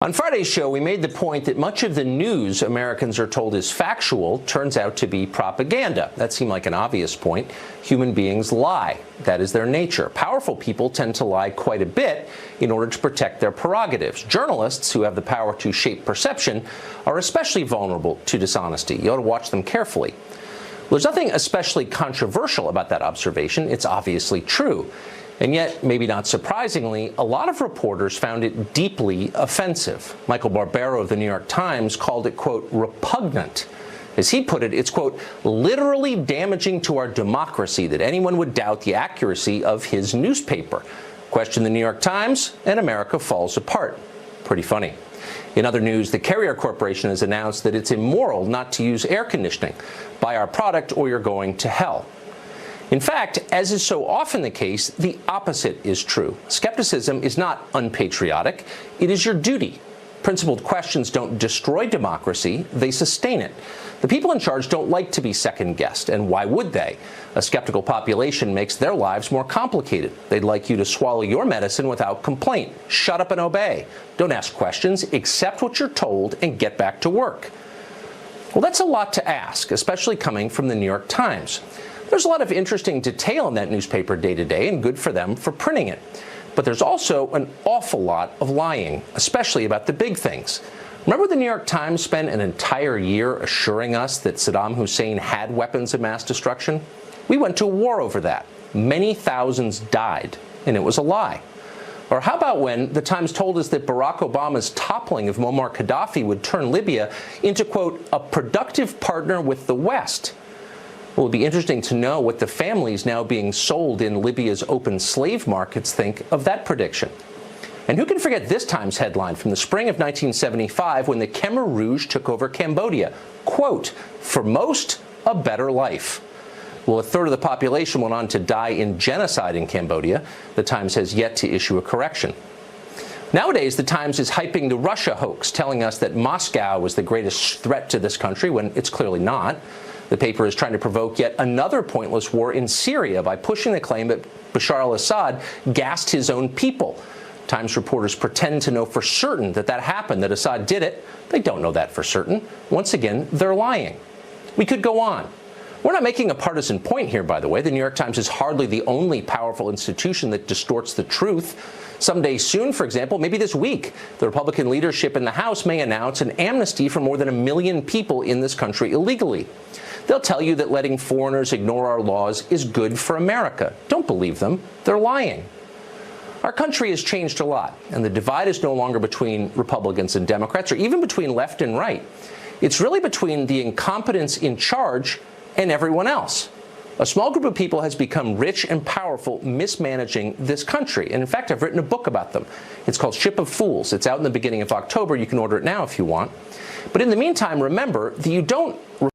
On Friday's show, we made the point that much of the news Americans are told is factual turns out to be propaganda. That seemed like an obvious point. Human beings lie. That is their nature. Powerful people tend to lie quite a bit in order to protect their prerogatives. Journalists, who have the power to shape perception, are especially vulnerable to dishonesty. You ought to watch them carefully. There's nothing especially controversial about that observation. It's obviously true. And yet, maybe not surprisingly, a lot of reporters found it deeply offensive. Michael Barbero of the New York Times called it, quote, repugnant. As he put it, it's, quote, literally damaging to our democracy that anyone would doubt the accuracy of his newspaper. Question the New York Times, and America falls apart. Pretty funny. In other news, the Carrier Corporation has announced that it's immoral not to use air conditioning. Buy our product or you're going to hell. In fact, as is so often the case, the opposite is true. Skepticism is not unpatriotic. It is your duty. Principled questions don't destroy democracy, they sustain it. The people in charge don't like to be second-guessed, and why would they? A skeptical population makes their lives more complicated. They'd like you to swallow your medicine without complaint. Shut up and obey. Don't ask questions, accept what you're told, and get back to work. Well, that's a lot to ask, especially coming from the New York Times. There's a lot of interesting detail in that newspaper day to day, and good for them for printing it. But there's also an awful lot of lying, especially about the big things. Remember the New York Times spent an entire year assuring us that Saddam Hussein had weapons of mass destruction? We went to war over that. Many thousands died, and it was a lie. Or how about when the Times told us that Barack Obama's toppling of Muammar Gaddafi would turn Libya into, quote, a productive partner with the West? Well, it'll be interesting to know what the families now being sold in Libya's open slave markets think of that prediction. And who can forget this Times headline from the spring of 1975 when the Khmer Rouge took over Cambodia? Quote, for most, a better life. Well, a third of the population went on to die in genocide in Cambodia. The Times has yet to issue a correction. Nowadays, the Times is hyping the Russia hoax, telling us that Moscow was the greatest threat to this country when it's clearly not. The paper is trying to provoke yet another pointless war in Syria by pushing the claim that Bashar al-Assad gassed his own people. Times reporters pretend to know for certain that that happened, that Assad did it. They don't know that for certain. Once again, they're lying. We could go on. We're not making a partisan point here, by the way. The New York Times is hardly the only powerful institution that distorts the truth. Someday soon, for example, maybe this week, the Republican leadership in the House may announce an amnesty for more than 1 million people in this country illegally. They'll tell you that letting foreigners ignore our laws is good for America. Don't believe them. They're lying. Our country has changed a lot, and the divide is no longer between Republicans and Democrats, or even between left and right. It's really between the incompetents in charge and everyone else. A small group of people has become rich and powerful mismanaging this country. And in fact, I've written a book about them. It's called Ship of Fools. It's out in the beginning of October. You can order it now if you want. But in the meantime, remember that you don't